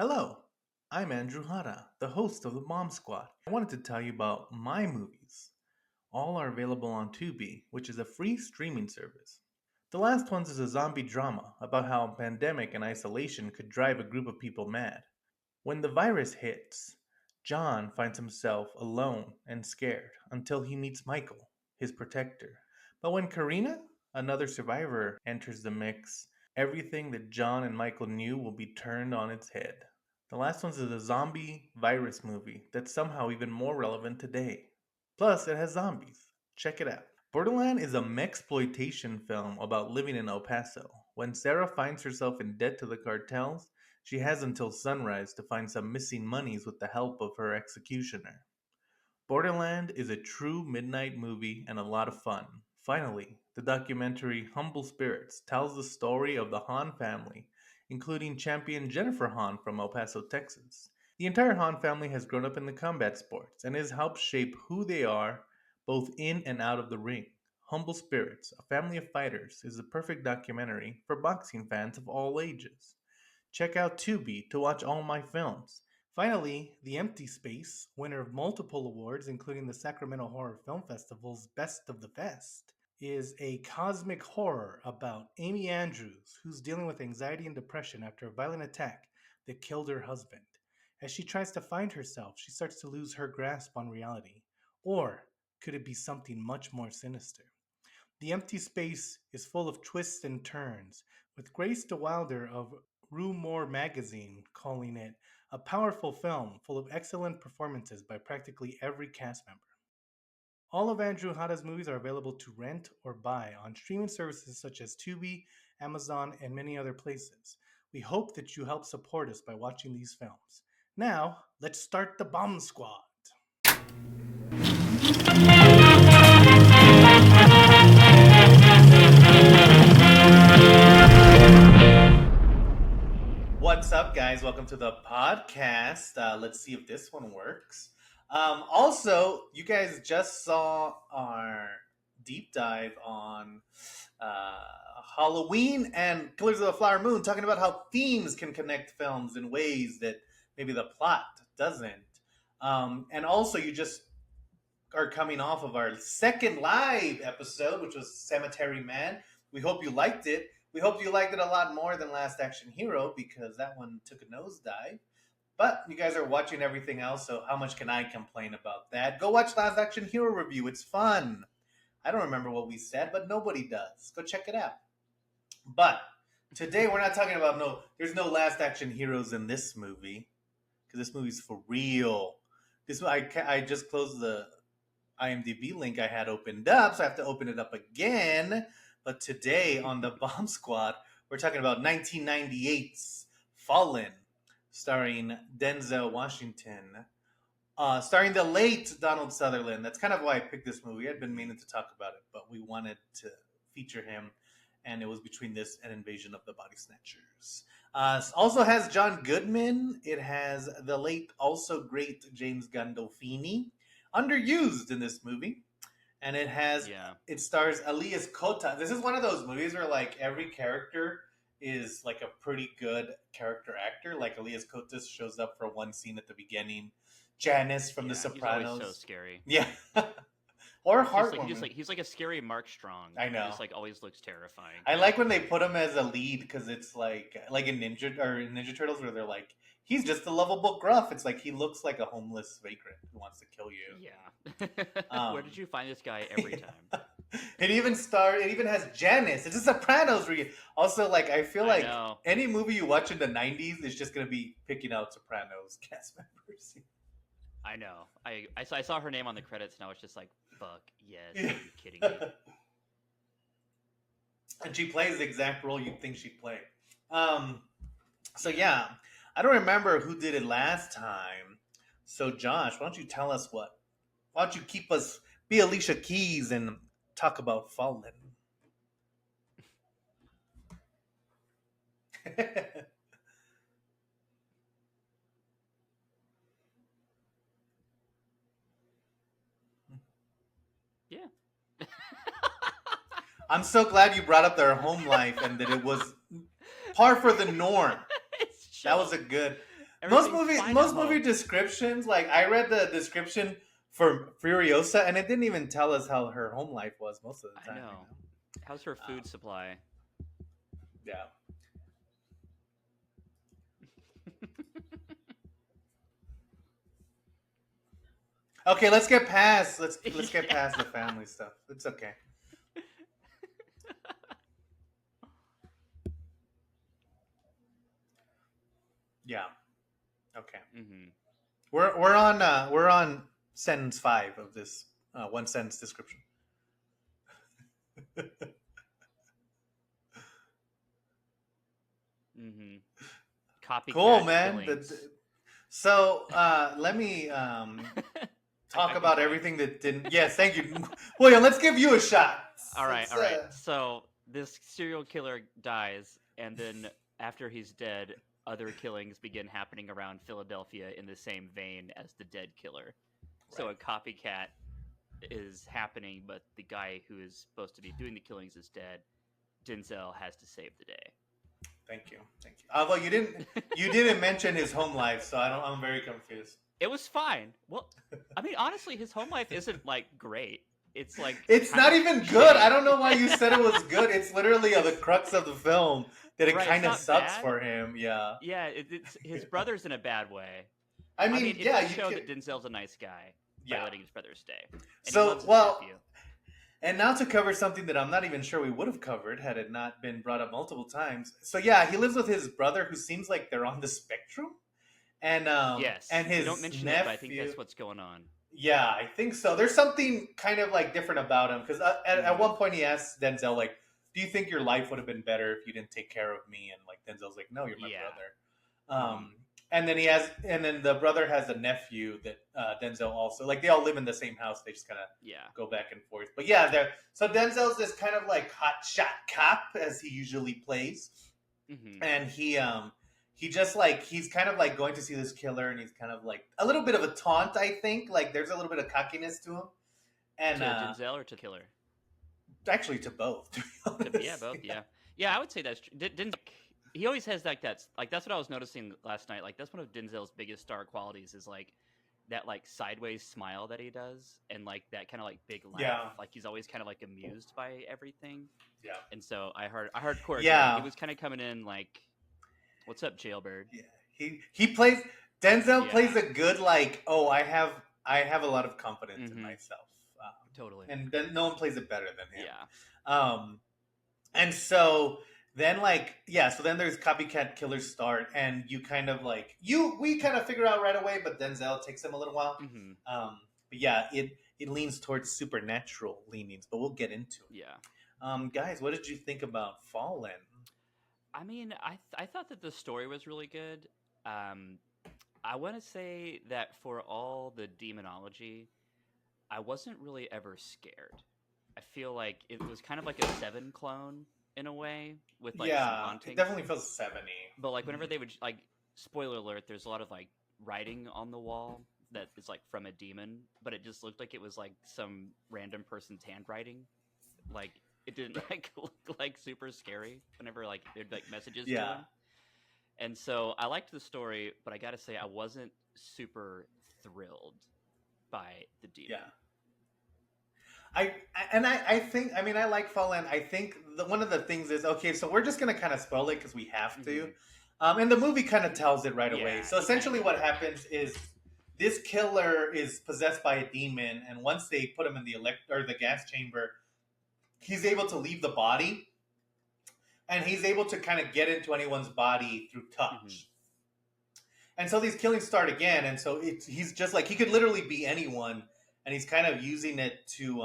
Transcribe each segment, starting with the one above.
Hello, I'm Andrew Hara, the host of the Bomb Squad. I wanted to tell you about my movies. All are available on Tubi, which is a free streaming service. The last one is a zombie drama about how a pandemic and isolation could drive a group of people mad. When the virus hits, John finds himself alone and scared until he meets Michael, his protector. But when Karina, another survivor, enters the mix, everything that John and Michael knew will be turned on its head. The last one's a zombie virus movie that's somehow even more relevant today. Plus, it has zombies. Check it out. Borderland is a mexploitation film about living in El Paso. When Sarah finds herself in debt to the cartels, she has until sunrise to find some missing monies with the help of her executioner. Borderland is a true midnight movie and a lot of fun. Finally, the documentary Humble Spirits tells the story of the Hahn family, including champion Jennifer Hahn from El Paso, Texas. The entire Hahn family has grown up in the combat sports and has helped shape who they are both in and out of the ring. Humble Spirits, a family of fighters, is the perfect documentary for boxing fans of all ages. Check out Tubi to watch all my films. Finally, The Empty Space, winner of multiple awards, including the Sacramento Horror Film Festival's Best of the Fest, is a cosmic horror about Amy Andrews, who's dealing with anxiety and depression after a violent attack that killed her husband. As she tries to find herself, she starts to lose her grasp on reality. Or could it be something much more sinister? The Empty Space is full of twists and turns, with Grace DeWilder of Rue Morgue magazine calling it a powerful film full of excellent performances by practically every cast member. All of Andrew Hada's movies are available to rent or buy on streaming services such as Tubi, Amazon, and many other places. We hope that you help support us by watching these films. Now, let's start the Bomb Squad. What's up, guys? Welcome to the podcast. Let's see if this one works. Also, you guys just saw our deep dive on Halloween and Killers of the Flower Moon, talking about how themes can connect films in ways that maybe the plot doesn't. And also, you just are coming off of our second live episode, which was Cemetery Man. We hope you liked it. We hope you liked it a lot more than Last Action Hero because that one took a nosedive. But you guys are watching everything else, so how much can I complain about that? Go watch Last Action Hero review. It's fun. I don't remember what we said, but nobody does. Go check it out. But today we're not talking about there's no Last Action Heroes in this movie because this movie's for real. I just closed the IMDb link I had opened up, so I have to open it up again. But today on the Bomb Squad, we're talking about 1998's Fallen, starring Denzel Washington, starring the late Donald Sutherland. That's kind of why I picked this movie. I'd been meaning to talk about it, but we wanted to feature him, and it was between this and Invasion of the Body Snatchers. Also has John Goodman. It has the late, also great James Gandolfini, underused in this movie, and Yeah. it stars Elias Kota. This is one of those movies where like every character is like a pretty good character actor. Like Elias Koteas shows up for one scene at the beginning. Janice from The Yeah. He's always so Sopranos. scary. Yeah. Or He's just Heartwoman. like he's like a scary Mark Strong. I He know. just like always looks terrifying. I like when they put him as a lead because it's like in Ninja Turtles where they're like he's just a lovable gruff. It's like he looks like a homeless vagrant who wants to kill you. Yeah. Where did Um, you find this guy every time? It even has Janice. It's a Sopranos Also, like I feel I like know. any movie you watch in the '90s is just gonna be picking out Sopranos cast members. I know. I saw her name on the credits and I was just like, fuck, yes, Yeah. are you kidding me? And she plays the exact role you'd think she'd play. Um, so yeah, I don't remember who did it last time. So Josh, why don't you tell us what? Why don't you keep us be Alicia Keys and talk about Fallen? Yeah. I'm so glad you brought up their home life and that it was par for the norm. It's That was chill. a good. Everything's fine at most movie home. descriptions, like I read the description for Furiosa, and it didn't even tell us how her home life was most of the I time. know. How's her food Um, supply? yeah. Okay, let's get Yeah. past the family stuff. It's okay. Yeah. Okay. Mhm. We're on sentence 5 of this one sentence description. Mhm. Cool, Copycat man. killings. So let me I talk can about try. everything that didn't. Yes, thank you, William. Let's give you a shot. All right, Let's all right. So this serial killer dies, and then after he's dead, other killings begin happening around Philadelphia in the same vein as the dead killer. So right. a copycat is happening, but the guy who is supposed to be doing the killings is dead. Denzel has to save the day. Thank you, thank you. Although you didn't mention his home life, so I'm very confused. It was fine. Well, I mean, honestly, his home life isn't like great. It's like It's kind not of even good. I shitty. don't know why you said it was good. It's literally the crux of the film that it Right, it's kind of not sucks bad. for him. Yeah. Yeah, it's his brother's in a bad way. I I mean, mean, it yeah, does you show could. that Denzel's a nice guy by Yeah. letting his brother stay, and he So, loves his well, nephew. and now to cover something that I'm not even sure we would have covered had it not been brought up multiple times. So yeah, he lives with his brother, who seems like they're on the spectrum, and Yes, they don't his mention it, but I think nephew. that's what's going on. Yeah, I think so. There's something kind of like different about him because at Hmm. one point he asks Denzel like, "Do you think your life would have been better if you didn't take care of me?" And like Denzel's like, "No, you're my Yeah. brother." Hmm. And then the brother has a nephew that Denzel also like. They all live in the same house. They just kind of Yeah. go back and forth. But yeah, so Denzel's this kind of like hot shot cop as he usually plays, Hmm. and he just like he's kind of like going to see this killer, and he's kind of like a little bit of a taunt. I think like there's a little bit of cockiness to him, and To Denzel or to Killer? actually to both. To be To yeah, honest, both. yeah. Yeah. Yeah, I would say that's true. Denzel. He always has like that's what I was noticing last night. Like that's one of Denzel's biggest star qualities is like that like sideways smile that he does and like that kind of like big laugh. Yeah, Like he's always kind of like amused by everything. yeah, And so I hardcore agree. He yeah, was kind of coming in like, "What's up, Jailbird?" yeah. He plays Denzel Yeah. plays a good like. Oh, I have a lot of confidence in Mm-hmm. myself, Totally. and then no one plays it better than him. Yeah. Um, and so then like yeah, so then there's copycat killers start, and you kind of like you we kind of figure out right away, but Denzel takes him a little while. Mm-hmm. But yeah, it leans towards supernatural leanings, but we'll get into it. Yeah. Guys, what did you think about Fallen? I mean, I thought that the story was really good. Um, I want to say that for all the demonology, I wasn't really ever scared. I feel like it was kind of like a Seven clone in a way with like some Yeah, it hauntings. definitely feels 70. But like whenever Mhm. they would like spoiler alert, there's a lot of like writing on the wall that is like from a demon, but it just looked like it was like some random person's handwriting. Like it didn't Right. like look like super scary whenever like there'd like messages to Yeah, him. And so I liked the story, but I gotta say I wasn't super thrilled by the demon. yeah. I think I mean I like Fallen. I think one of the things is okay. So we're just gonna kind of spoil it because we have to, Hmm. and the movie kind of tells it right away. Yeah, So he kind of essentially, what does. happens is this killer is possessed by a demon, and once they put him in the or the gas chamber, he's able to leave the body, and he's able to kind of get into anyone's body through Hmm. touch. And so these killings start again, and so he's just like he could literally be anyone, and he's kind of using it to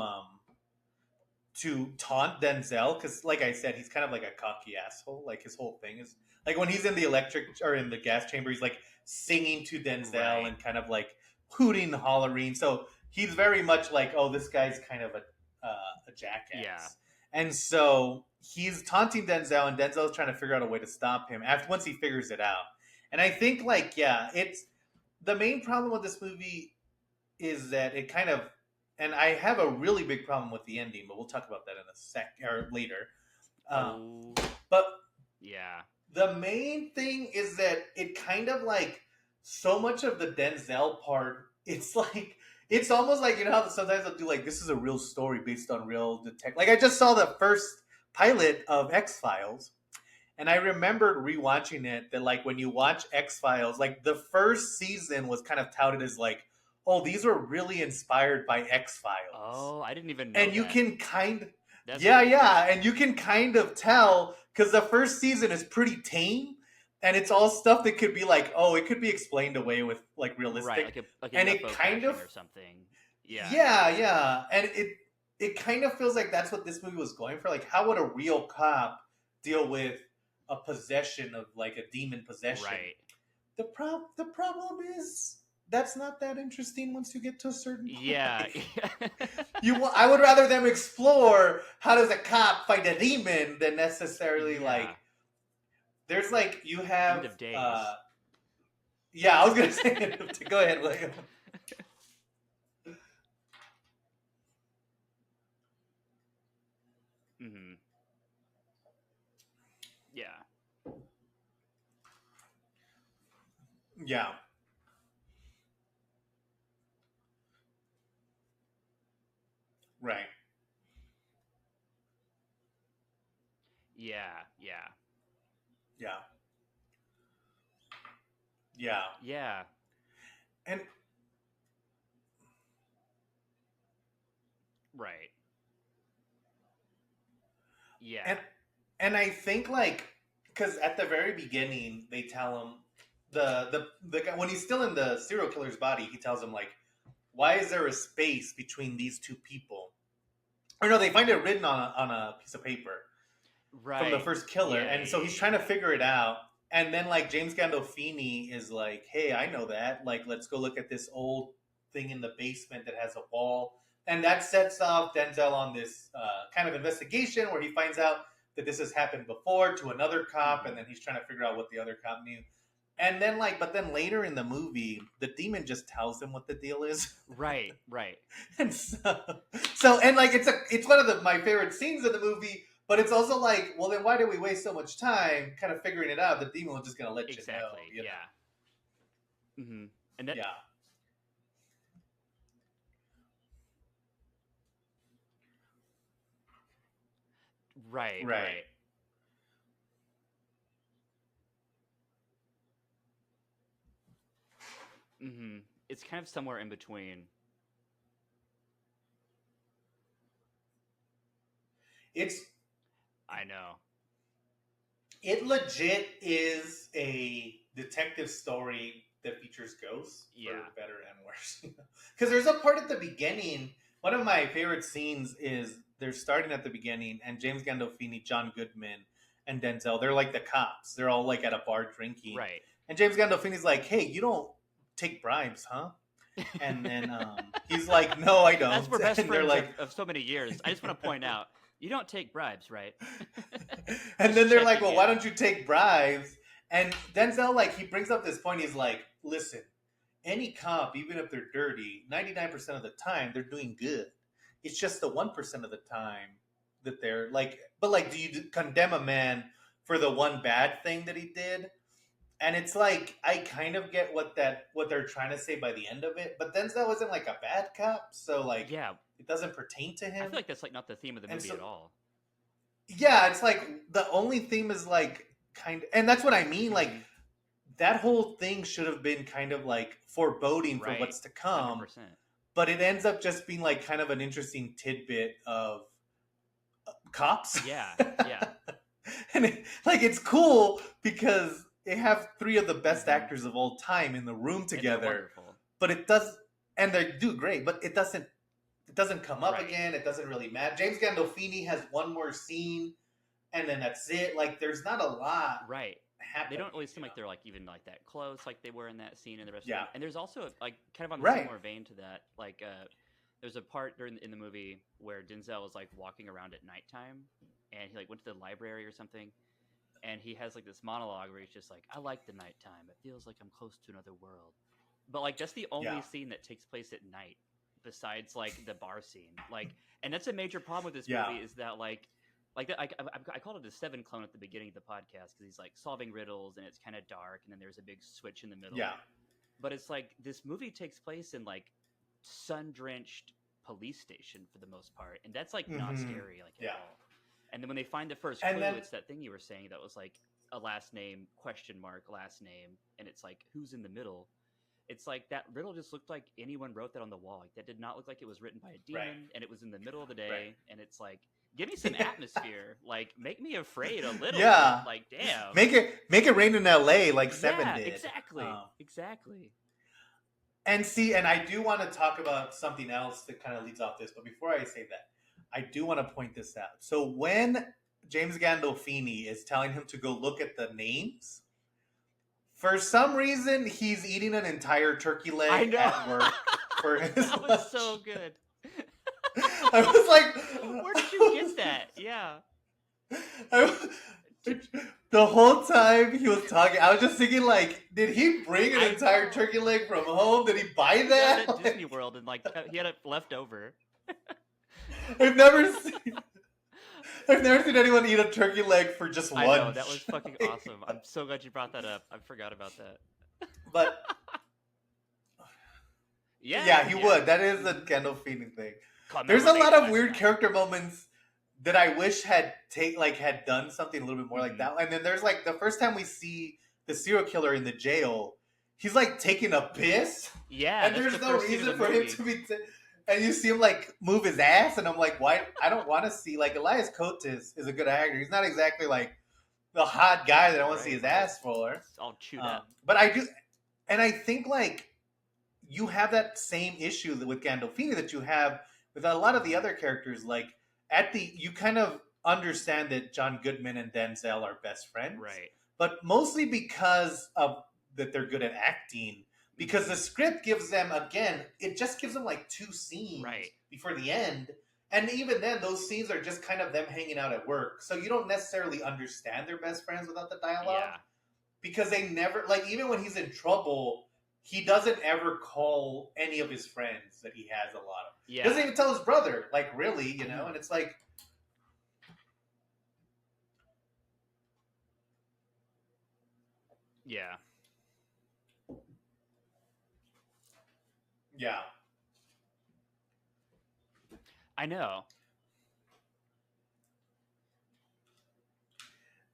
taunt Denzel because, like I said, he's kind of like a cocky asshole. Like his whole thing is like when he's in the electric or in the gas chamber, he's like singing to Denzel Right. and kind of like hooting, hollering. So he's very much like, oh, this guy's kind of a Yeah. jackass, and so he's taunting Denzel, and Denzel's trying to figure out a way to stop him. After once he figures it out, and I think like yeah, it's the main problem with this movie is that it kind of and I have a really big problem with the ending, but we'll talk about that in a sec or later. Um, Oh, but yeah. the main thing is that it kind of like so much of the Denzel part, it's like it's almost like you know how sometimes they'll do like this is a real story based on real detect. Like I just saw the first pilot of X Files, and I remembered rewatching it that like when you watch X Files, like the first season was kind of touted as like, oh, these were really inspired by X Files, Oh, I didn't even know and you that. can kind, That's yeah, really cool. yeah, and you can kind of tell because the first season is pretty tame, and it's all stuff that could be like, oh, it could be explained away with like Right, realistic, like a and it UFO kind of, crashing or something. Yeah, yeah, yeah, and it kind of feels like that's what this movie was going for. Like, how would a real cop deal with a possession of like a demon possession? right. The problem is that's not that interesting once you get to a certain point. Yeah. Like, I would rather them explore how does a cop fight a demon than necessarily like Yeah. there's like you End have of days. yeah, I was gonna say go ahead, William. Mhm. Yeah. Yeah, right. Yeah, yeah. Yeah. Yeah. Yeah. And Right. Yeah. and and I think like because at the very beginning they tell him the guy when he's still in the serial killer's body, he tells him like, why is there a space between these two people? Or no, they find it written on a piece of paper from the Right. first killer, Yeah, and yeah, so he's yeah, trying to yeah. figure it out. And then like James Gandolfini is like, "Hey, I know that. Like, let's go look at this old thing in the basement that has a wall." And that sets off Denzel on this kind of investigation where he finds out that this has happened before to another cop, and Mhm. then he's trying to figure out what the other cop knew. And then like, but then later in the movie, the demon just tells him what the deal is. Right, right. And so and like it's one of my favorite scenes of the movie, but it's also like, well, then why did we waste so much time kind of figuring it out? The demon was just gonna let you know, Exactly. you know? Yeah. Mhm. And that Yeah, right, right. right. Mhm. It's kind of somewhere in between. It's I know. it legit is a detective story that features ghosts for Yeah. better and worse. Because there's a part at the beginning. One of my favorite scenes is they're starting at the beginning, and James Gandolfini, John Goodman, and Denzel, they're like the cops. They're all like at a bar drinking, Right. and James Gandolfini's like, "Hey, you don't take bribes, huh?" And then he's like, "No, I As don't." we're best And they're friends like, of so many years, I just want to point out you don't take bribes, right? and Just then they're like, checking "Well, why in. don't you take bribes?" And Denzel, like, he brings up this point. He's like, "Listen, any cop, even if they're dirty, 99% of the time they're doing good. It's just the 1% of the time that they're like, but like, do you condemn a man for the one bad thing that he did?" And it's like I kind of get what they're trying to say by the end of it, but Denzel isn't like a bad cop, so like Yeah, it doesn't pertain to I feel him. like that's like not the theme of the And movie so at all. yeah, it's like the only theme is like kind of, and that's what I mean. Like Hmm. that whole thing should have been kind of like foreboding for Right. what's to A hundred come, percent. but it ends up just being like kind of an interesting tidbit of cops. Yeah. Yeah. And like it's cool because they have three of the best Hmm. actors of all time in the room And they're together, wonderful. but it does, and they do great, but it doesn't come up Right. again. It doesn't really matter. James Gandolfini has one more scene, and then that's it. Like there's not a lot Right. They don't happening, really seem like they're like even like that close like they were in that scene and the rest of Yeah, them. And there's also like kind of on the right. similar vein to that, like there's a part during in the movie where Denzel is like walking around at nighttime and he like went to the library or something and he has like this monologue where he's just like, I like the nighttime. It feels like I'm close to another world. But like that's the Yeah, only scene that takes place at night besides like the bar scene. Like and that's a major problem with this yeah, movie is that like that, I called it a seven clone at the beginning of the podcast because he's like solving riddles and it's kind of dark and then there's a big switch in the middle. yeah. but it's like this movie takes place in like sun-drenched police station for the most part, and that's like not Mm-hmm. scary like at Yeah. all. And then when they find the first And clue, then it's that thing you were saying that was like a last name question mark last name, and it's like who's in the middle. It's like that riddle just looked like anyone wrote that on the wall. Like that did not look like it was written by a right, demon, and it was in the middle of the right. day, and it's like give me some atmosphere, like make me afraid a little bit. Yeah. Like damn, Make it rain in LA like Seven yeah, did. exactly, exactly. And see, and I do want to talk about something else that kind of leads off this, but before I say that, I do want to point this out. So when James Gandolfini is telling him to go look at the names, for some reason he's eating an entire turkey I leg know. at work for his That was lunch. so good. I was Where did you get like, that? Yeah. I, Did, the whole time he was talking, I was just thinking, like, did he bring an I entire know. turkey leg from home? Did he buy He got it that? at Disney World and like he had it left over. I've never seen. I've never seen anyone eat a turkey leg for just I know, that was lunch. fucking awesome. I'm so glad you brought that up. I forgot about that. But Yeah, yeah, he yeah. would. That is a Mhm. Gandolfini thing. Come There's remember a me lot of last weird night. character moments that I wish had done something a little bit more like Mhm. that. And then there's like the first time we see the serial killer in the jail, he's like taking a piss, Yeah, and that's the there's no first scene of the reason for him movie. to be. And you see him like move his ass, and I'm like, why? I don't want to see like Elias Coates is a good actor. He's not exactly like the hot guy that I want to see Right, his right. ass for. It's all chewed up. But I do, and I think like you have that same issue with Gandolfini that you have with a lot of the Mhm. other characters. Like you kind of understand that John Goodman and Denzel are best friends, Right. but mostly because of that they're good at acting. Because Mhm. the script gives them again, it just gives them like two Right. scenes before the end, and even then, those scenes are just kind of them hanging out at work. So you don't necessarily understand they're best friends without the dialogue Yeah. because they never like even when he's in trouble, he doesn't ever call any of his friends that he has a lot of. He doesn't Yeah. even tell his brother, like really, I and know. it's like, Yeah. yeah, I know.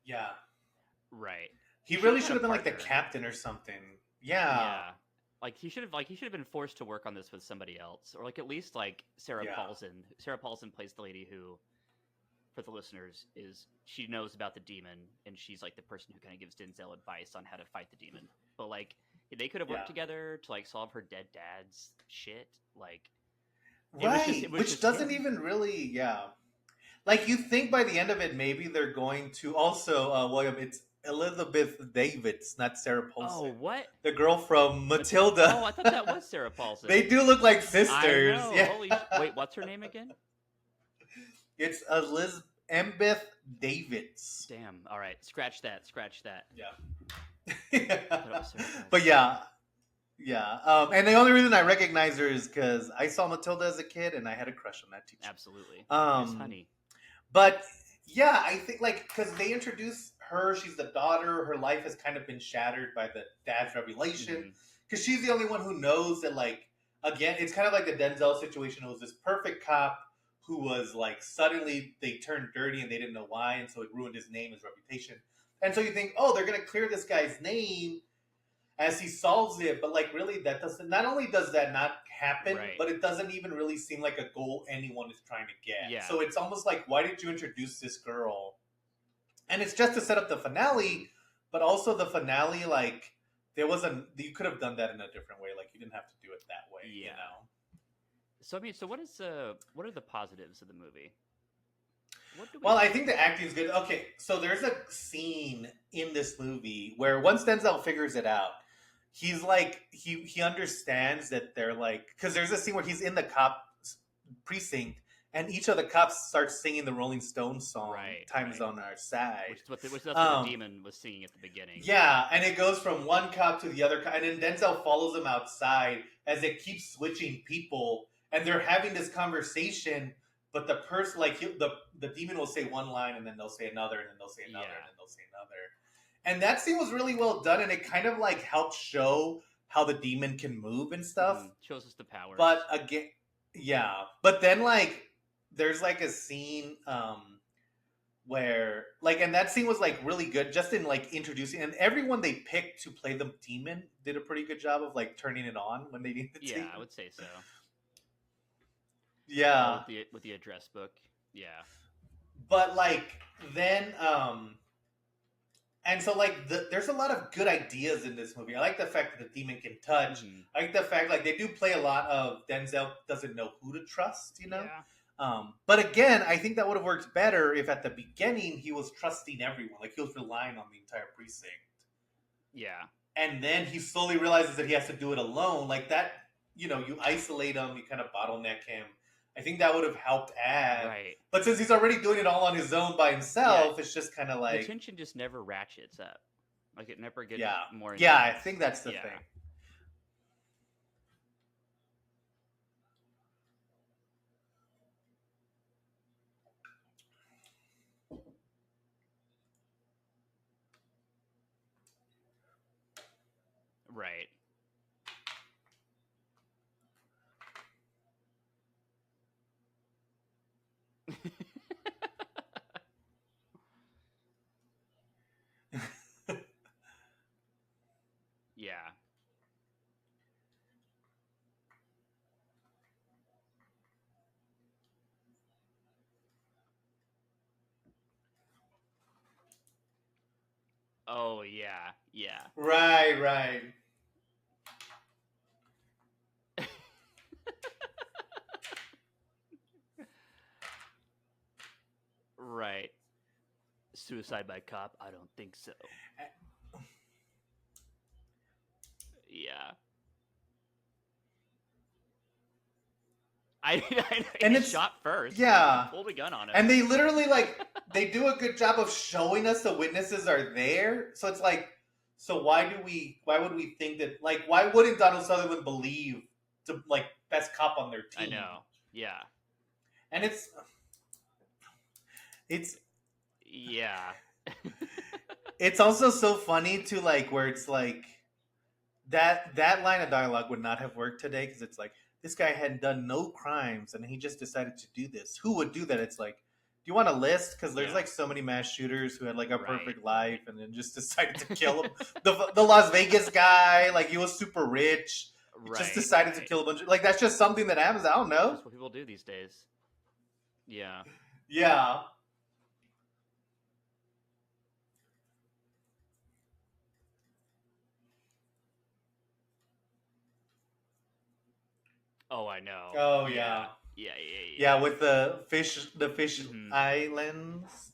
yeah. Right. He He should really have had should a have been like the partner. captain or something. Yeah, Yeah. Like he should have been forced to work on this with somebody else, or like at least like Sarah yeah, Paulson. Sarah Paulson plays the lady who, for the listeners, is she knows about the demon, and she's like the person who kind of gives Denzel advice on how to fight the demon. But like they could have yeah. worked together to like solve her dead dad's shit. Like Right, it was which just doesn't him. even really, yeah. Like you think by the end of it, maybe they're going to also William. It's Elizabeth Davids, not Sarah Oh, Paulson, what? the girl from Oh, Matilda. I thought that was Sarah They Paulson. do look like I sisters. know. Yeah, Wait, what's her name again? it's Elizabeth Davids. Damn. All right, scratch that. Scratch that. I thought it Yeah. was Sarah But Paulson. yeah, yeah. And the only reason I recognize her is because I saw Matilda as a kid and I had a crush on that teacher. Absolutely, Miss Um, Honey. but yeah, I think like because they introduce her, she's the daughter. Her life has kind of been shattered by the dad's revelation Hmm. because she's the only one who knows that like again, it's kind of like the Denzel situation. It was this perfect cop who was like suddenly they turned dirty and they didn't know why, and so it ruined his name, his reputation. And so you think, oh, they're gonna clear this guy's name as he solves it, but like really that doesn't not only does that not happen, Right. but it doesn't even really seem like a goal anyone is trying to get. Yeah. So it's almost like why did you introduce this girl? And it's just to set up the Hmm. finale, but also the finale like there wasn't you could have done that in a different way. Like you didn't have to do it that way, you Yeah. know. So I mean, what are the positives of the movie? What do we Well, I like? think the acting is good. Okay, so there's a scene in this movie where once Denzel figures it out, he's like he understands that they're like because there's a scene where he's in the cop precinct and each of the cops starts singing the Rolling Stones song Right. "Time Is Right. on Our Side." Which that's what the Um, demon was singing at the beginning. yeah, and it goes from one cop to the other cop, and then Denzel follows them outside as it keeps switching people, and they're having this conversation. But the person, like the demon, will say one line, and then they'll say another, and then they'll say another, and Yeah. then they'll say another. And that scene was really well done, and it kind of like helped show how the demon can move and stuff. Shows us the But powers. again, yeah. But then like there's like a scene where like and that scene was like really good just in like introducing and everyone they picked to play the demon did a pretty good job of like turning it on when they needed Yeah, to. I would say so. Oh, Yeah. with the address book. Yeah. But like then and so like there's a lot of good ideas in this movie. I like the fact that the demon can touch. Hmm. I like the fact like they do play a lot of Denzel doesn't know who to trust, you know? Yeah. But again, I think that would have worked better if at the beginning he was trusting everyone, like he was relying on the entire precinct. Yeah. And then he slowly realizes that he has to do it alone. Like that, you know, you isolate him, you kind of bottleneck him. I think that would have helped add. Right. But since he's already doing it all on his own by Yeah. himself, it's just kind of The like, tension just never ratchets up. Like it never gets yeah. more Yeah, I intense. think that's the Yeah. thing. Right. Yeah. Oh yeah. Yeah. Right, right. Right. Suicide by cop? I don't think so. Yeah. I And he it's, shot first. He yeah. pulled a gun on him. And they literally like they do a good job of showing us the witnesses are there. So it's like, so why would we think that like why wouldn't Donald Sutherland believe to like best cop on their I team? know. Yeah. And it's Yeah. it's also so funny to like where it's like that line of dialogue would not have worked today because it's like this guy had done no crimes and he just decided to do this. Who would do that? It's like, do you want a list? Because there's Yeah. like so many mass shooters who had like a Right. perfect life and then just decided to kill him. The Las Vegas guy, like he was super rich. He just Right. decided to Right. kill a bunch of like that's just something that happens. I don't It's know. just what people do these days. Yeah. Yeah. Oh, I know. Oh Yeah. yeah. Yeah. Yeah, Yeah. with the fish Hmm. islands.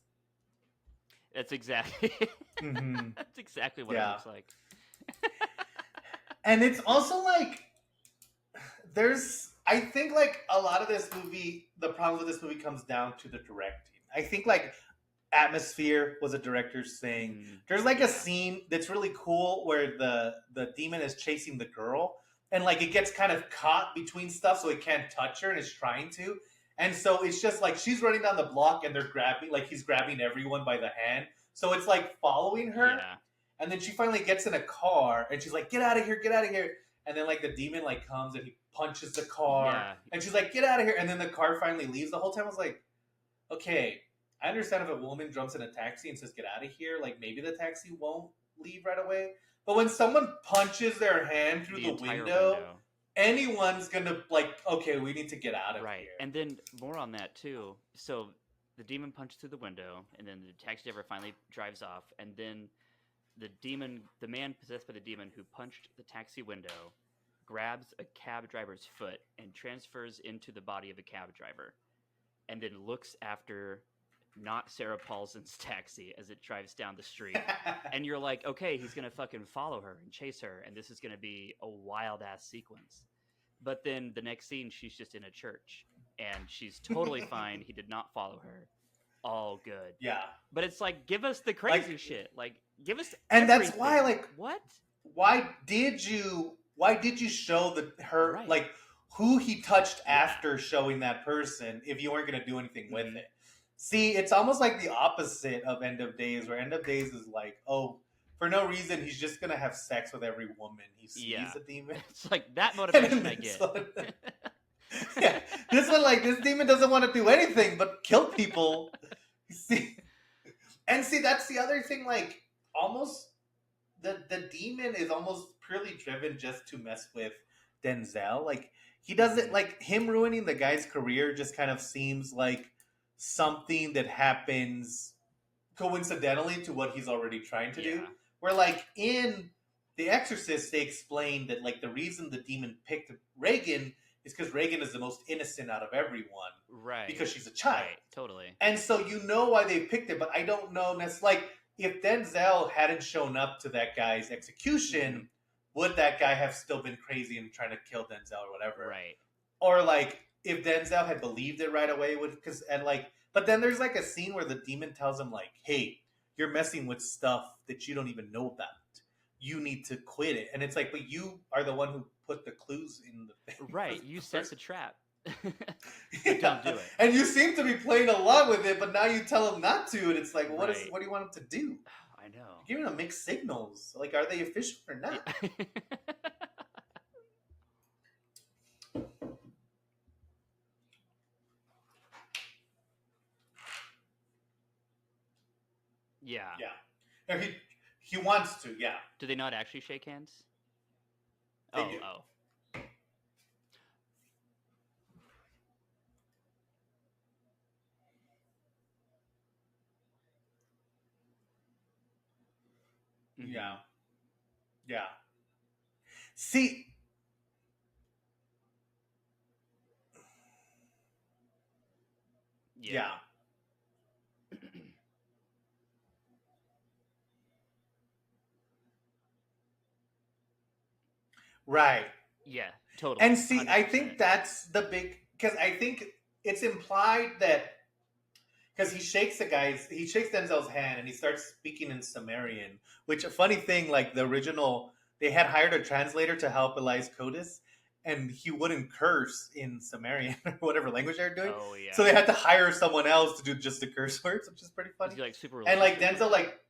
That's exactly. Mm-hmm. That's exactly what it Yeah. looks like. And it's also like there's I think like a lot of this movie the problem with this movie comes down to the directing. I think like atmosphere was a director's thing. Mm, There's like a yeah. scene that's really cool where the demon is chasing the girl and like it gets kind of caught between stuff so it can't touch her and is trying to. And so it's just like she's running down the block and they're grabbing like he's grabbing everyone by the hand. So it's like following her Yeah. and then she finally gets in a car and she's like, get out of here, get out of here. And then like the demon like comes and he punches the car Yeah. and she's like, get out of here. And then the car finally leaves. The whole time I was like, okay, I understand if a woman jumps in a taxi and says, get out of here, like maybe the taxi won't leave right away. But when someone punches their hand through The the entire window, window. anyone's gonna like, okay, we need to get out of Right. here. And then more on that too. So the demon punched through the window, and then the taxi driver finally drives off, and then the man possessed by the demon who punched the taxi window, grabs a cab driver's foot and transfers into the body of a cab driver, and then looks after not Sarah Paulson's taxi as it drives down the street. And you're like, okay, he's gonna fucking follow her and chase her, and this is gonna be a wild ass sequence. But then the next scene, she's just in a church, and she's totally fine. He did not follow her. All good. Yeah. But it's like, give us the Like, crazy shit. Like, give us and that's why, everything. like, What? why did you show her Right. like who he touched Yeah. after showing that person if you weren't going to do anything with Mhm. it? See, it's almost like the opposite of End of Days, where End of Days is like, oh, for no reason he's just gonna have sex with every woman he Yeah. sees a demon. It's like that And in motivation I this get. one, yeah, this one like this demon doesn't want to do anything but kill people. See, and see that's the other thing. Like almost the demon is almost purely driven just to mess with Denzel. Like he doesn't Mhm. like him ruining the guy's career. Just kind of seems like something that happens coincidentally to what he's already trying to do. Yeah. Where like in The Exorcist, they explain that like the reason the demon picked Reagan is because Reagan is the most innocent out of everyone Right. because she's a child. Right. Totally. And so you know why they picked it, but I don't know necessarily. Like if Denzel hadn't shown up to that guy's Mhm. execution, would that guy have still been crazy and trying to kill Denzel or whatever? Right. Or like if Denzel had believed it right away, would because and like, but then there's like a scene where the demon tells him like, "Hey, you're messing with stuff that you don't even know about. You need to quit it." And it's like, but you are the one who put the clues in the thing Right. You the set first. the trap. But don't Yeah, do it. and you seem to be playing along with it, but now you tell him not to, and it's like, well, Right. what do you want him to do? I know. You're giving him mixed signals. Like, are they official or Yeah. not? Yeah. Yeah, no, he wants to. Yeah, Do they not actually shake hands? they Oh, do. oh. Yeah, Mhm. yeah. See, Yeah. yeah, right. Yeah, totally. And see, I 100%. think that's the big because I think it's implied that because he shakes Denzel's hand and he starts speaking in Sumerian. Which a funny thing, like the original, they had hired a translator to help Elias Kodesh, and he wouldn't curse in Sumerian or whatever language they were doing. Oh, So yeah. they had to hire someone else to do just the curse words, which is pretty Is funny. he like super And religious like or Denzel, something? like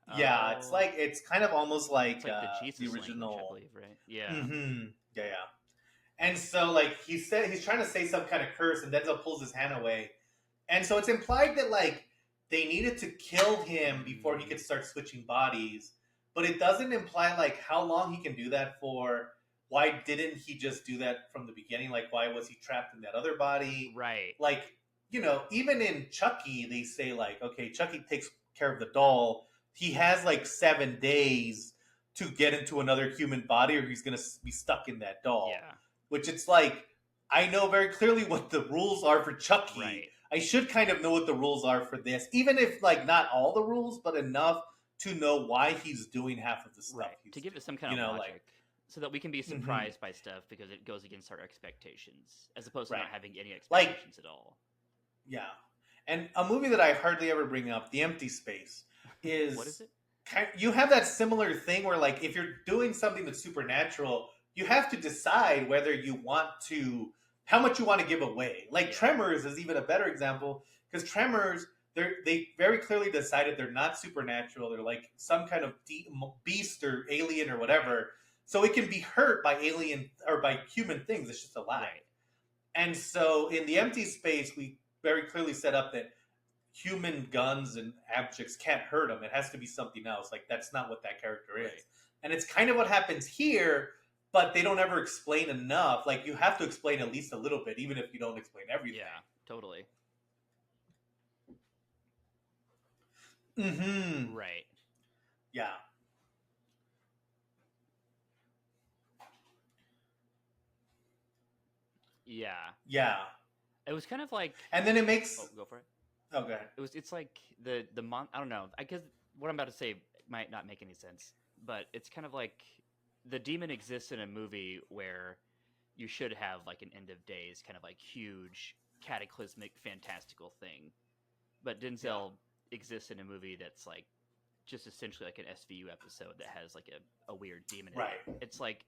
yeah, Oh. it's kind of almost It's like like the the Jesus language, I original. believe, right? Yeah. Mm-hmm. Yeah, yeah. And so like he said, he's trying to say some kind of curse, and Denzel pulls his hand away, and so it's implied that like they needed to kill him before he Mm, could start switching bodies, but it doesn't imply like how long he can do that for. Why didn't he just do that from the beginning? Like why was he trapped in that other body? right. Like even in Chucky, they say like, okay, Chucky takes care of the doll. He has like 7 days to get into another human body, or he's gonna be stuck in that doll. Yeah. Which it's like I know very clearly what the rules are for Chucky. Right. I should kind of know what the rules are for this, even if like not all the rules, but enough to know why he's doing half of the stuff Right. To he's give doing. it some kind of Like, logic so that we can be mm-hmm, surprised by stuff because it goes against our expectations as opposed to right, not having any like expectations at all. yeah. And a movie that I hardly ever bring up, The Empty Space, What is is it? you have that similar thing where like if you're doing something that's supernatural, you have to decide whether you want to how much you want to give away. Like Yeah. Tremors is even a better example because Tremors they very clearly decided they're not supernatural. They're like some kind of beast or alien or Right. whatever. So it can be hurt by alien or by human things. It's just alive. Right. And so in The Empty Space, we very clearly set up that human guns and objects can't hurt him. It has to be something else. Like that's not what that character Right. is. And it's kind of what happens here, but they don't ever explain enough. Like you have to explain at least a little bit, even if you don't explain everything. Yeah. Totally. Mm-hmm. Right. Yeah. Yeah. Yeah. It was kind of like. And then it makes Oh, go for it. oh go ahead. It's like the mon. I don't know. I guess what I'm about to say might not make any sense, but it's kind of like the demon exists in a movie where you should have like an end of days, kind of like huge, cataclysmic, fantastical thing. But Yeah. Denzel exists in a movie that's like just essentially like an SVU episode that has like a weird demon in Right. it. It's like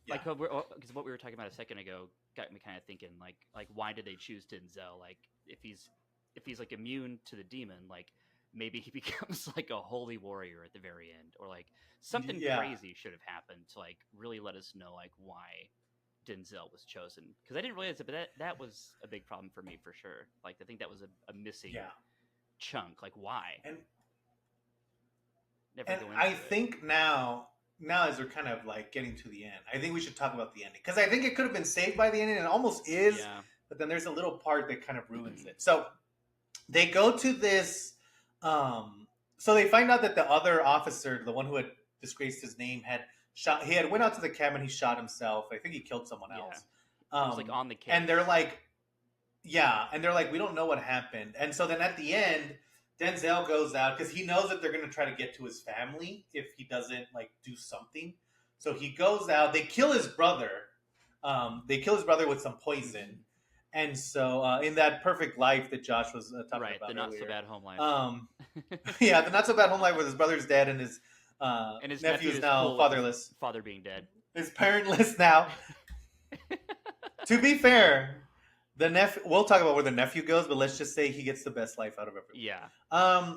Yeah. because what we were talking about a second ago got me kind of thinking like why did they choose Denzel? Like if he's like immune to the demon, like maybe he becomes like a holy warrior at the very end, or like something Yeah, crazy should have happened to like really let us know like why Denzel was chosen. Because I didn't realize it, but that was a big problem for me for sure. Like I think that was a missing yeah, chunk. Like why? and Never and go I into it. think now as we're kind of like getting to the end, I think we should talk about the ending because I think it could have been saved by the ending, and it almost is, Yeah. but then there's a little part that kind of ruins it. So they go to this. Um, so they find out that the other officer, the one who had disgraced his name, had shot. He had went out to the cabin. He shot himself. I think he killed someone Yeah. else. It was like on the And they're case. like, yeah, and they're like, we don't know what happened. And so then at the end, Denzel goes out because he knows that they're going to try to get to his family if he doesn't like do something. So he goes out. They kill his brother. They kill his brother with some poison. And so in that perfect life that Josh was talking Right. about The not so earlier, bad home life. um, yeah, the not so bad home life where his brother's dead and his And his nephew nephew is is now cool with his fatherless. father being dead. Is parentless now. To be fair, the nephew. We'll talk about where the nephew goes, but let's just say he gets the best life out of everyone. Yeah.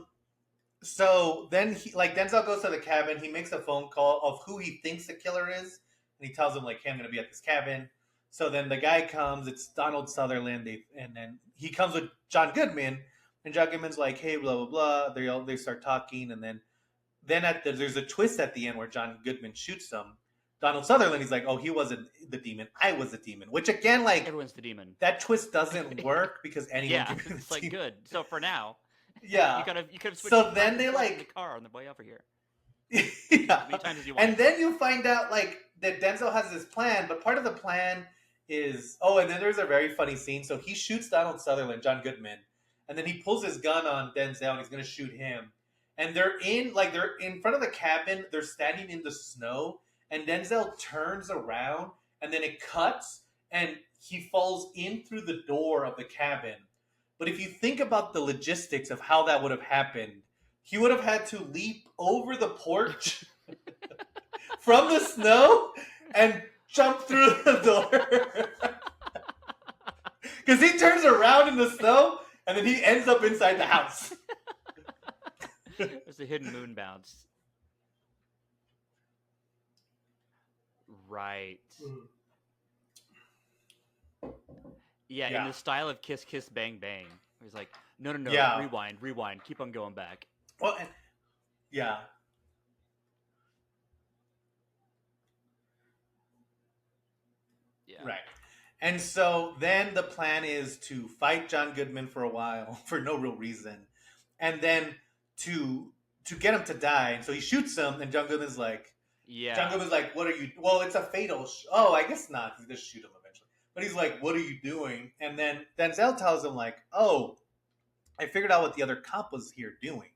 So then he like Denzel goes to the cabin. He makes a phone call of who he thinks the killer is, and he tells him like, "Hey, I'm going to be at this cabin." So then the guy comes. It's Donald Sutherland. And then he comes with John Goodman, and John Goodman's like, "Hey, blah blah blah." They start talking, and then there's a twist at the end where John Goodman shoots him. Donald Sutherland, he's like, "Oh, he wasn't the demon. I was the demon." Which again, like Everyone's the demon. that twist doesn't work because anyone Yeah. can be It's the like demon. good. So for now, Yeah. you could have switched So back then and they forth in the like, car on the way over here yeah. as many times as you And wanted. then you find out like that Denzel has this plan, but part of the plan is and then there's a very funny scene. So he shoots Donald Sutherland, John Goodman, and then he pulls his gun on Denzel and he's gonna shoot him. And they're in front of the cabin, they're standing in the snow, and Denzel turns around and then it cuts and he falls in through the door of the cabin. But if you think about the logistics of how that would have happened, he would have had to leap over the porch from the snow and jump through the door. Because he turns around in the snow and then he ends up inside the house. There's a hidden moon bounce. Right. Yeah, in Yeah. the style of Kiss Kiss Bang Bang. He's like, no, no, no, Yeah. rewind, rewind, keep on going back. Well, yeah. Yeah. Right. And so then the plan is to fight John Goodman for a while for no real reason, and then to get him to die. And so he shoots him, and John Yeah. Goodman's like, "What are you? Well, it's a fatal. Oh, I guess not. He's gonna shoot him eventually." But he's like, "What are you doing?" And then Denzel tells him like, "Oh, I figured out what the other cop was here doing.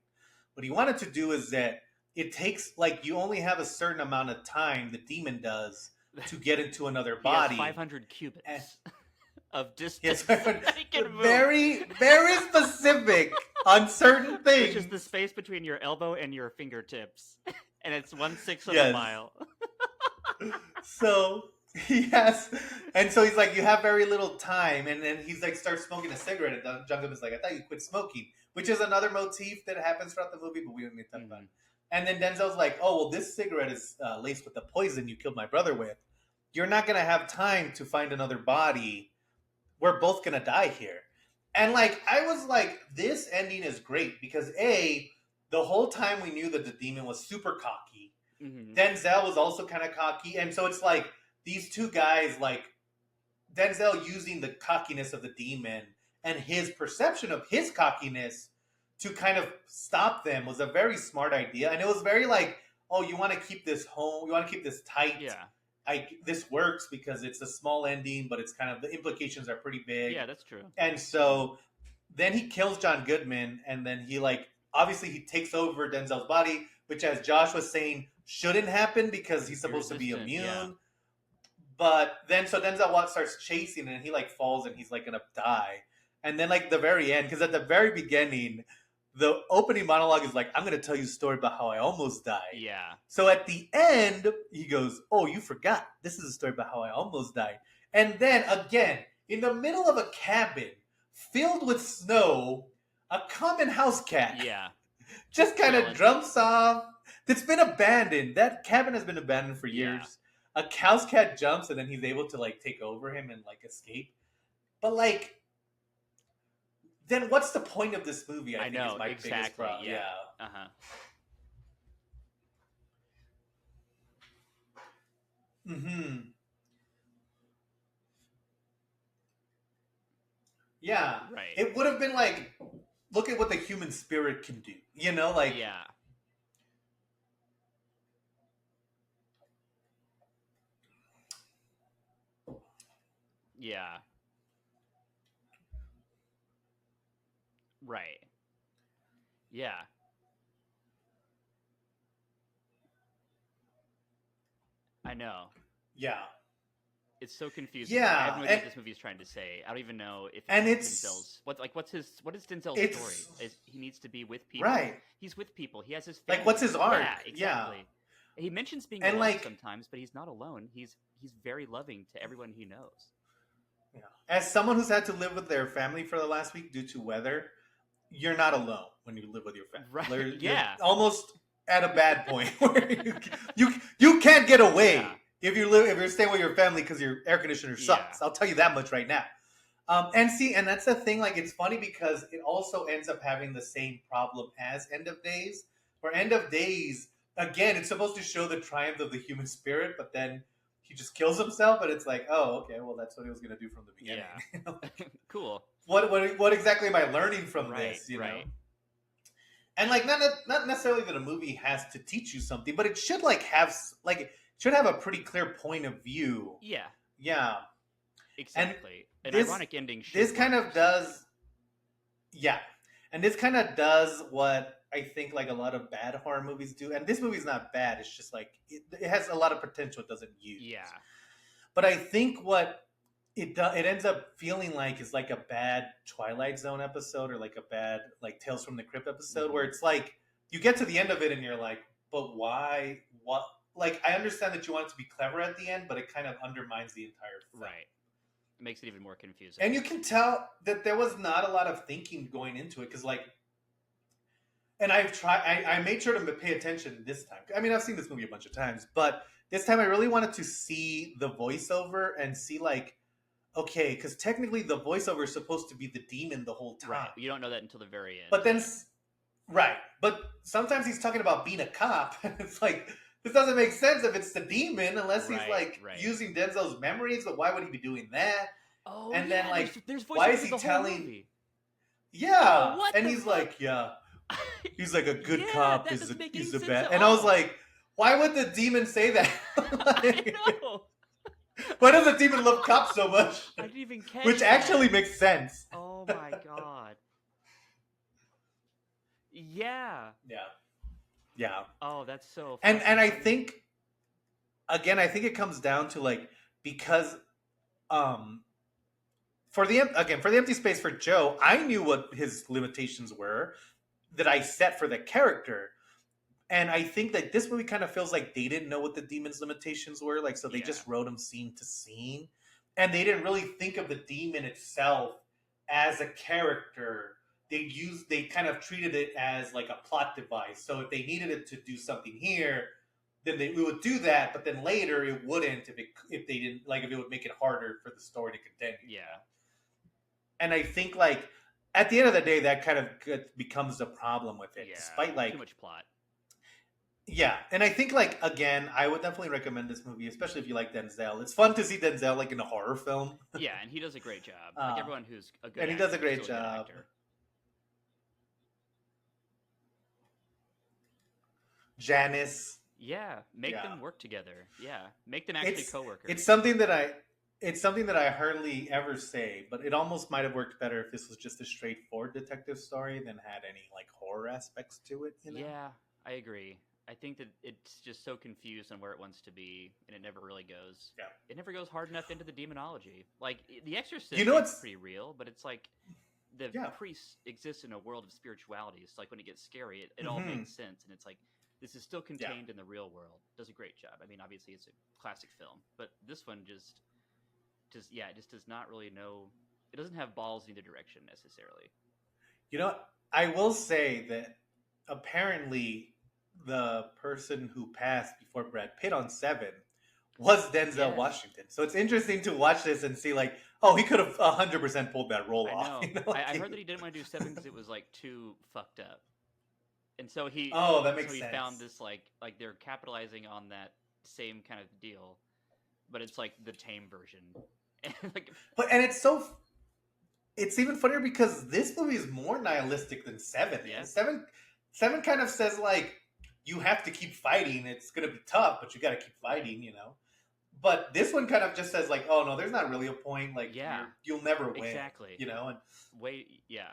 What he wanted to do is that it takes like you only have a certain amount of time. The demon does." To get into another He has body, 500 and cubits of yes, distance that he can move. very, very specific on certain things. Which is the space between your elbow and your fingertips. And it's 1/6 of a Yes. mile. So yes, and so he's like, you have very little time, and then he's like, starts smoking a cigarette, and John Goodman's like, I thought you quit smoking, which is another motif that happens throughout the movie, but we don't need to talk about it. And then Denzel's like, oh, well, this cigarette is laced with the poison you killed my brother with. You're not going to have time to find another body. We're both going to die here. And like, I was like, this ending is great because the whole time we knew that the demon was super cocky. Mm-hmm. Denzel was also kind of cocky. And so it's like these two guys, like Denzel using the cockiness of the demon and his perception of his cockiness to kind of stop them was a very smart idea. And it was very like, oh, you want to keep this home, you want to keep this tight. Yeah. This works because it's a small ending, but it's kind of the implications are pretty big. Yeah, that's true. And so then he kills John Goodman, and then he like obviously he takes over Denzel's body, which as Josh was saying shouldn't happen because he's supposed to be immune. Yeah. But then so Denzel starts chasing and he like falls and he's like gonna die. And then like the very end, because at the very beginning, the opening monologue is like, I'm going to tell you a story about how I almost died. Yeah. So at the end, he goes, oh, you forgot. This is a story about how I almost died. And then again, in the middle of a cabin filled with snow, a common house cat. Yeah. Just just kind of chilling. jumps off. It's been abandoned. That cabin has been abandoned for Yeah, years. A cow's cat jumps and then he's able to like take over him and like escape. But like, then what's the point of this movie? I I think is know my biggest exactly. problem. Yeah. Yeah, Uh huh. hmm, yeah. Right. It would have been like, look at what the human spirit can do. You know, like Yeah. Yeah. Right. Yeah. I know. yeah, It's so confusing. Like I have yeah, no idea what this movie is trying to say. I don't even know if and it's it's Denzel's what is Denzel's story? it's Is he needs to be with people? right. He's with people. He has his Like, what's family. his Yeah, arc? Yeah, exactly. He mentions being and alone like, sometimes, but he's not alone. He's very loving to everyone he knows. yeah. As someone who's had to live with their family for the last week due to weather, you're not alone when you live with your family. Right. You're Yeah. almost at a bad point where you can't get Yeah. away if you're staying with your family because your air conditioner Yeah. sucks. I'll tell you that much right now. And see, and that's the thing. Like, it's funny because it also ends up having the same problem as End of Days. Where End of Days, again, it's supposed to show the triumph of the human spirit, but then he just kills himself, and it's like, oh, okay, well, that's what he was going to do from the beginning. Yeah. You know? Cool. What exactly am I learning from Right. this? You know, Right. and like not necessarily that a movie has to teach you something, but it should like have like it should have a pretty clear point of view. Yeah. Yeah, and Exactly. An this ironic ending should this work kind for of something. does, yeah, and this kind of does what I think like a lot of bad horror movies do. And this movie's not bad. It's just like it has a lot of potential it doesn't use. Yeah. But I think what it ends up feeling like is like a bad Twilight Zone episode or like a bad like Tales from the Crypt episode where Hmm. it's like you get to the end of it and you're like, but why? What? Like, I understand that you want it to be clever at the end, but it kind of undermines the entire film. Right. It makes it even more confusing. And you can tell that there was not a lot of thinking going into it because like, and I made sure to pay attention this time. I mean, I've seen this movie a bunch of times, but this time I really wanted to see the voiceover and see like, okay, because technically the voiceover is supposed to be the demon the whole time. Right. You don't know that until the very end. But then, right. But sometimes he's talking about being a cop. And it's like, this doesn't make sense if it's the demon unless he's Right, like right. using Denzel's memories. But why would he be doing that? Oh And yeah, then like, there's why voiceover is for he the whole telling? movie. Yeah, What and the he's fuck? like, yeah, he's like a good Yeah, cop that is doesn't make any he's a sense bad. at And I was all. like, why would the demon say that? I know. Why does the demon love cops so much? I didn't even catch Which that. actually makes sense. Oh my god. Yeah. Yeah, yeah. Oh, that's so And fucking I funny. think again, I think it comes down to like because um for the empty space for Joe, I knew what his limitations were that I set for the character. And I think that this movie kind of feels like they didn't know what the demon's limitations were, like so they Yeah. just wrote him scene to scene, and they didn't really think of the demon itself as a character. They kind of treated it as like a plot device. So if they needed it to do something here, then they would do that. But then later it wouldn't if they didn't like if it would make it harder for the story to continue. Yeah. And I think like at the end of the day, that kind of becomes the problem with it, Yeah. despite Too like much plot. yeah, and I think like again, I would definitely recommend this movie, especially if you like Denzel. It's fun to see Denzel like in a horror film, Yeah, and he does a great job. Like everyone who's a good and he actor does a is great still a good job. actor. Janice, Yeah, make yeah, them work together. Yeah, make them actually it's coworkers. it's something that I hardly ever say, but it almost might have worked better if this was just a straightforward detective story than had any like horror aspects to it. You know? Yeah, I agree. I think that it's just so confused on where it wants to be, and it never really goes. Yeah. It never goes hard enough into the demonology. Like The Exorcist You know seems what's pretty real, but it's like the yeah. priest exists in a world of spirituality. It's like when it gets scary, it all Mm-hmm. makes sense, and it's like this is still Yeah. contained in the real world. Does a great job. I mean, obviously it's a classic film, but this one just yeah, it just does not really know. It doesn't have balls in either direction necessarily. You know, I will say that apparently the person who passed before Brad Pitt on Seven was Denzel Yes, Washington. So it's interesting to watch this and see like, oh, he could have 100% pulled that role I off. know. You know, I like, heard that he didn't want to do seven because it was like too fucked up, and so he oh, that so makes he found sense. this like they're capitalizing on that same kind of deal, but it's like the tame version. And like, But it's even funnier because this movie is more nihilistic than Seven yeah, is. Seven kind of says like you have to keep fighting. It's gonna be tough, but you got to keep fighting. You know. But this one kind of just says like, oh no, there's not really a point. Like yeah, you'll never win. exactly. You know. And Wait, yeah,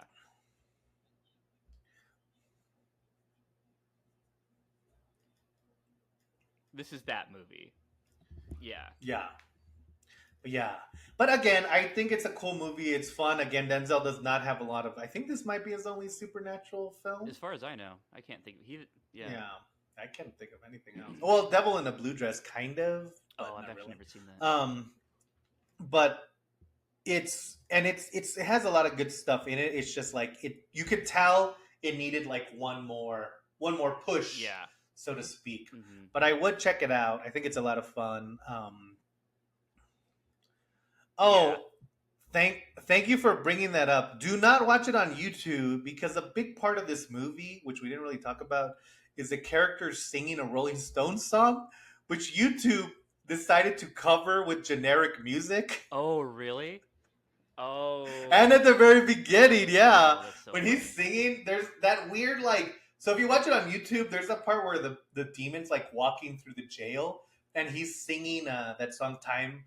this is that movie. Yeah, yeah, yeah. But again, I think it's a cool movie. It's fun. Again, Denzel does not have a lot of. I think this might be his only supernatural film. as far as I know, I can't think. He, yeah. Yeah, I can't think of anything else. Well, Devil in a Blue Dress, kind of, Oh, but I've not actually really. never seen that. But it's it has a lot of good stuff in it. It's just like it. You could tell it needed like one more push, Yeah. so to speak. Hmm. But I would check it out. I think it's a lot of fun. Yeah. Oh, thank you for bringing that up. Do not watch it on YouTube because a big part of this movie, which we didn't really talk about, is the characters singing a Rolling Stones song, which YouTube decided to cover with generic music. Oh, really? Oh. And at the very beginning, yeah, Oh, that's so when he's funny. singing, there's that weird like. So if you watch it on YouTube, there's a part where the demon's like walking through the jail, and he's singing that song "Time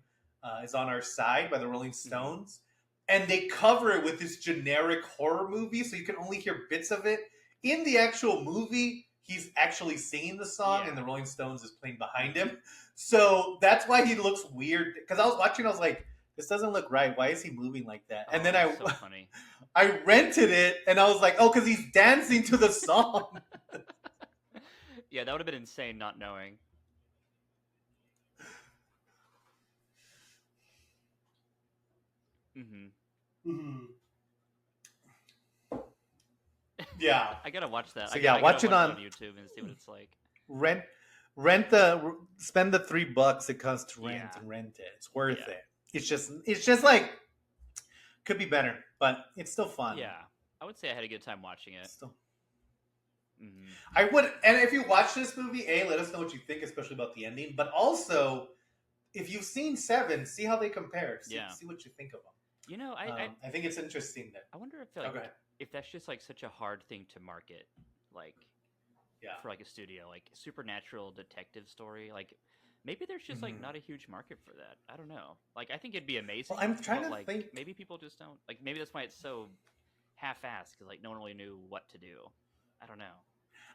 Is on Our Side" by the Rolling Hmm. Stones, and they cover it with this generic horror movie, so you can only hear bits of it. In the actual movie, he's actually singing the song, and Yeah. the Rolling Stones is playing behind him. So that's why he looks weird. Because I was watching, I was like, this doesn't look right. Why is he moving like that? And Oh, then that's I so funny. I rented it and I was like, oh, because he's dancing to the song. Yeah, that would have been insane not knowing. Hmm. Mhm. Yeah. I gotta watch that. So I yeah, gotta watch it watch it on on YouTube and see what it's like. rent. Rent the spend the $3 it costs to rent Yeah. and rent it. It's worth Yeah. it. It's just like could be better, but it's still fun. Yeah. I would say I had a good time watching it. Still, Hmm. I would. And if you watch this movie, let us know what you think, especially about the ending. But also, if you've seen Seven, see how they compare. See Yeah. see what you think of them. You know, I I think it's interesting that. I wonder if Oh, like go ahead. if that's just like such a hard thing to market, like Yeah. for like a studio, like supernatural detective story. Like maybe there's just like Mhm. not a huge market for that. I don't know. Like I think it'd be Well, amazing, I'm trying but to like think. maybe people just don't like. Maybe that's why it's so half-assed because like no one really knew what to do. I don't know.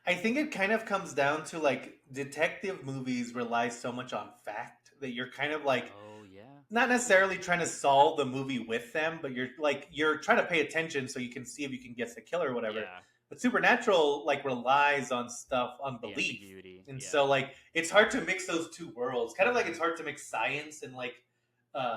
I think it kind of comes down to like detective movies rely so much on fact that you're kind of like Oh yeah, not necessarily trying to solve the movie with them, but you're trying to pay attention so you can see if you can guess the killer or whatever. yeah. But Supernatural like relies on stuff on The belief, ambiguity. and Yeah. so like it's hard to mix those two worlds. Kind of like it's hard to mix science and like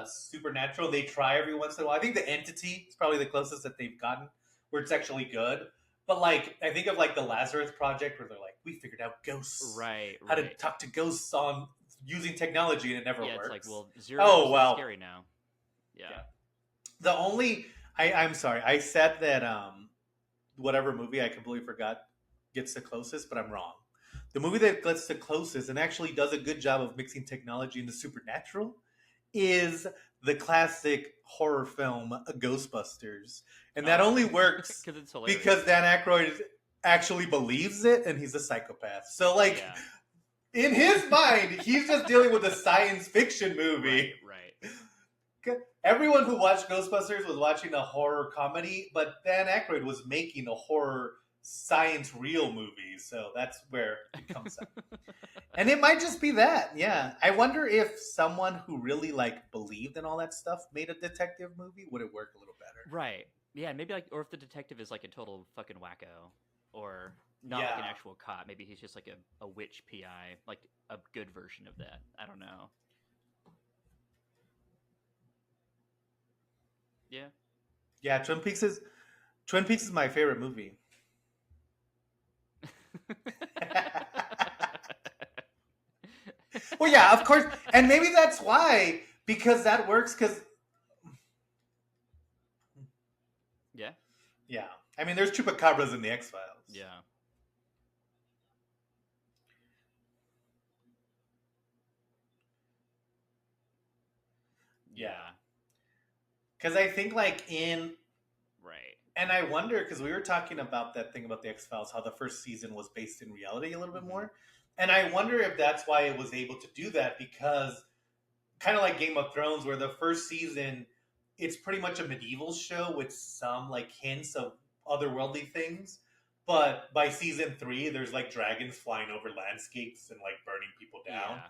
supernatural. They try every once in a while. I think The Entity is probably the closest that they've gotten where it's actually good. But like I think of like the Lazarus Project where they're like, we figured out ghosts, Right. how to Right. talk to ghosts on using technology, and it never Yeah. It's like works. well, 0 Oh percent well, scary now. Yeah. yeah. The only I'm sorry, I said that whatever movie I completely forgot gets the closest, but I'm wrong. The movie that gets the closest and actually does a good job of mixing technology into supernatural is the classic horror film Ghostbusters. And that Oh, only works because it's because hilarious. Dan Aykroyd actually believes it and he's a psychopath. So, like, Yeah. in his mind, he's just dealing with a science fiction movie. Right. Right. Everyone who watched Ghostbusters was watching a horror comedy, but Dan Aykroyd was making a horror science real movie. So that's where it comes out. And it might just be that. Yeah. I wonder if someone who really like believed in all that stuff made a detective movie, would it work a little better? Right. Yeah, maybe like, or if the detective is like a total fucking wacko, or not like an Yeah. actual cop. Maybe he's just like a witch PI, like a good version of that. I don't know. Yeah. Yeah, Twin Peaks is my favorite movie. Well, yeah, of course, and maybe that's why because that works. Because Yeah. yeah, I mean, there's chupacabras in the X Files. Yeah. Yeah, Yeah. because I think like in Right. and I wonder because we were talking about that thing about the X Files, how the first season was based in reality a little bit Mm-hmm. more, and I wonder if that's why it was able to do that because kind of like Game of Thrones, where the first season it's pretty much a medieval show with some like hints of otherworldly things. But by season three, there's like dragons flying over landscapes and like burning people down. Yeah.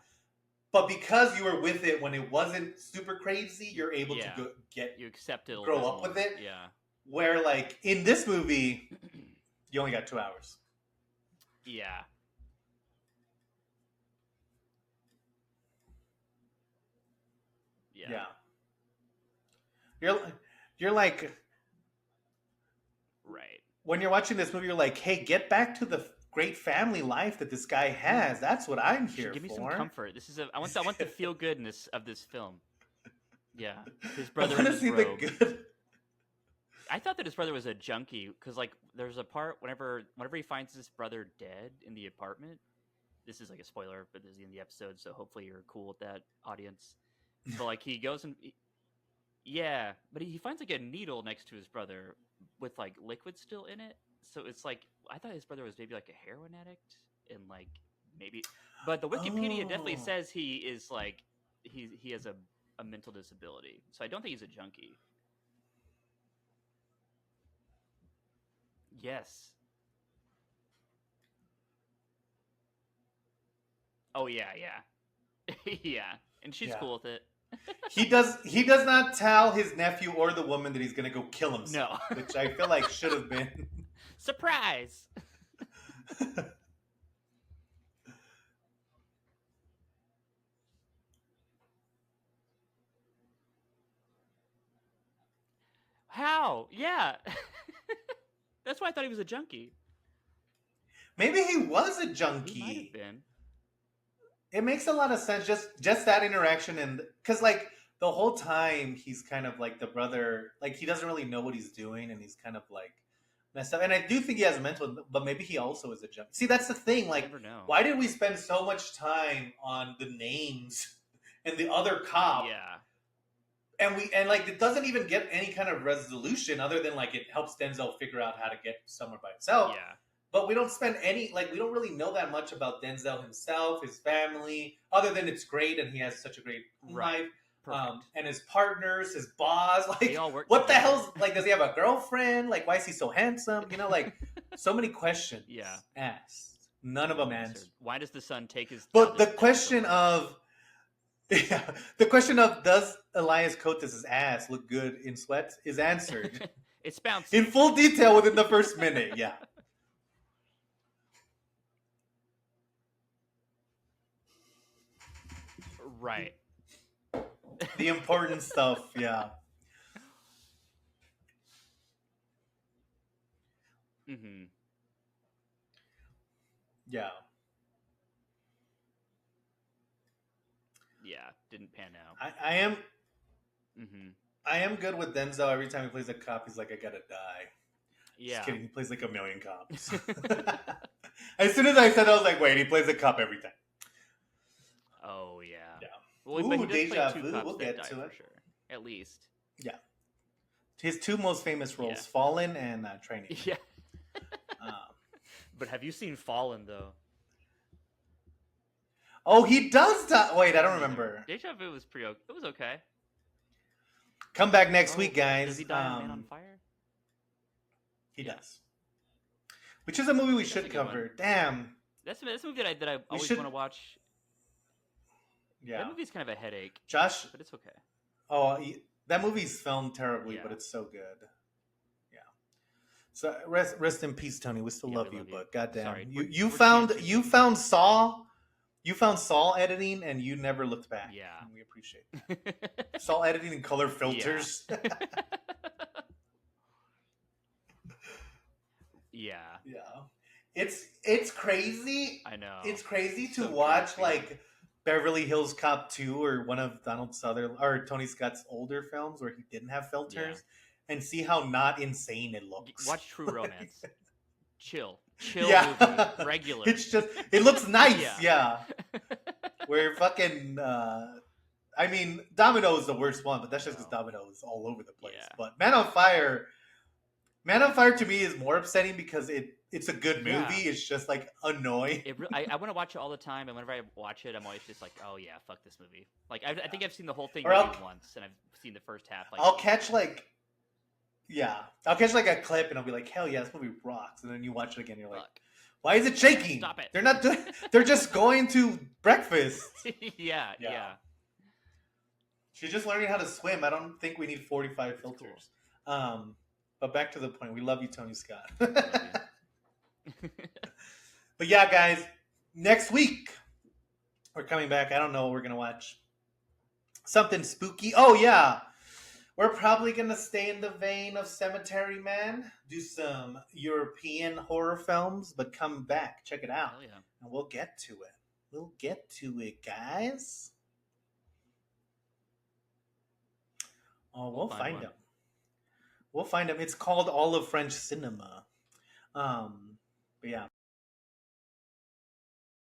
But because you were with it when it wasn't super crazy, you're able to Yeah. get You accept it a little grow bit up with more. it. Yeah. Where like in this movie, you only got 2 hours. Yeah. Yeah. Yeah, you're you're like Right. when you're watching this movie, you're like, hey, get back to the great family life that this guy has. That's what I'm You should here give me some for. comfort. This is a. I want the feel goodness of this film. Yeah. His I brother want in to his see the robe. good. I thought that his brother was a junkie because like there's a part whenever he finds his brother dead in the apartment. This is like a spoiler, but this is in the episode, so hopefully you're cool with that, audience. But like he goes and yeah, but he finds like a needle next to his brother with like liquid still in it. So it's like I thought his brother was maybe like a heroin addict and like maybe, but the Wikipedia definitely Oh, says he is like he has a mental disability. So I don't think he's a junkie. Yes. Oh yeah, yeah, yeah, and she's yeah. cool with it. He does not tell his nephew or the woman that he's gonna go kill No. himself, which I feel like should have been. Surprise. How? Yeah. That's why I thought he was a junkie. Maybe he was a He might have junkie. been. It makes a lot of sense. Just that interaction and because like the whole time he's kind of like the brother, like he doesn't really know what he's doing, and he's kind of like messed up. And I do think he has a mental, but maybe he also is a junkie. See, that's the thing. You Like, never know. why did we spend so much time on the names and the other cop Yeah. and like it doesn't even get any kind of resolution other than like it helps Denzel figure out how to get somewhere by himself. Yeah. But we don't spend any like we don't really know that much about Denzel himself, his family, other than it's great and he has such a great Right. life. Perfect. And his partners, his boss, They like all work what the together. hell's like? Does he have a girlfriend? Like, why is he so handsome? You know, like so many questions Yeah. asked, none of them No answered. answer. Why does the son take his But childish the pet so question much? of yeah, the question of does Elias Cotes' ass look good in sweats is answered It's in bouncy. full detail within the first minute. Yeah, Right. the important stuff. Yeah, Mm-hmm. yeah. Yeah. Didn't pan out. I am Mm-hmm. I am good with Denzel. Every time he plays a cop, he's like, I gotta die. Just Yeah. kidding. He plays like a million cops. As soon as I said, that, I was like, wait, he plays a cop every time. Oh yeah. Yeah. Well, but he Ooh, does play deja two vu. cops We'll that get die to for it. sure. At least. Yeah. His two most famous Yeah. roles, Fallen and Training. Yeah. Um, But have you seen Fallen though? oh, he does die. Wait, I I don't haven't either. remember. Deja Vu was pretty. It was okay. Come back next Oh, week, does guys. he die on Man on Fire? He Yeah, does. Which is a movie we that's a should good one. cover. Damn. That's a movie that I We always should. want to watch. That Yeah. movie's kind of a headache, Josh. but it's okay. Oh, that movie's filmed terribly, but Yeah, it's so good. Yeah. So rest in peace, Tony. We still yeah, we love you, love you. but goddamn, Sorry, you we're teenage too you soon. found Saw, you found Saul editing, and you never looked back. Yeah. And we appreciate that. Saul editing and color Yeah. filters. Yeah. Yeah. It's crazy. I know. It's crazy to So watch creepy. like Beverly Hills Cop 2 or one of Donald Sutherland or Tony Scott's older films where he didn't have Yeah. filters and see how not insane it looks. Watch True Romance. Chill. Chill movie. Yeah. Regular. It's just it looks nice, Yeah. yeah. Where fucking I mean, Domino is the worst one, but I that's just because know. Domino is all over the place. Yeah. But Man on Fire to me is more upsetting because it's a good movie. Yeah. It's just like annoying. I want to watch it all the time, and whenever I watch it, I'm always just like, oh yeah, fuck this movie. Like I think I've seen the whole thing Or maybe once, and I've seen the first half like I'll 8 catch times. like yeah, I'll catch like a clip and I'll be like, hell yeah, this movie rocks. And then you watch it again, and you're like, Fuck. why is it Yeah. shaking? Stop it. They're not doing. They're just going to breakfast. Yeah. Yeah, Yeah. she's just learning how to swim. I don't think we need 45 It's cool. filters. Um, but back to the point. We love you, Tony Scott. We love you. But yeah, guys, next week we're coming back. I don't know what we're gonna watch. Something spooky. Oh yeah, we're probably gonna stay in the vein of Cemetery Man. Do some European horror films, but come back, check it out, Hell yeah. and we'll get to it. We'll get to it, guys. Oh, We'll we'll find find one. them. We'll find them. It's called All of French Cinema. But yeah.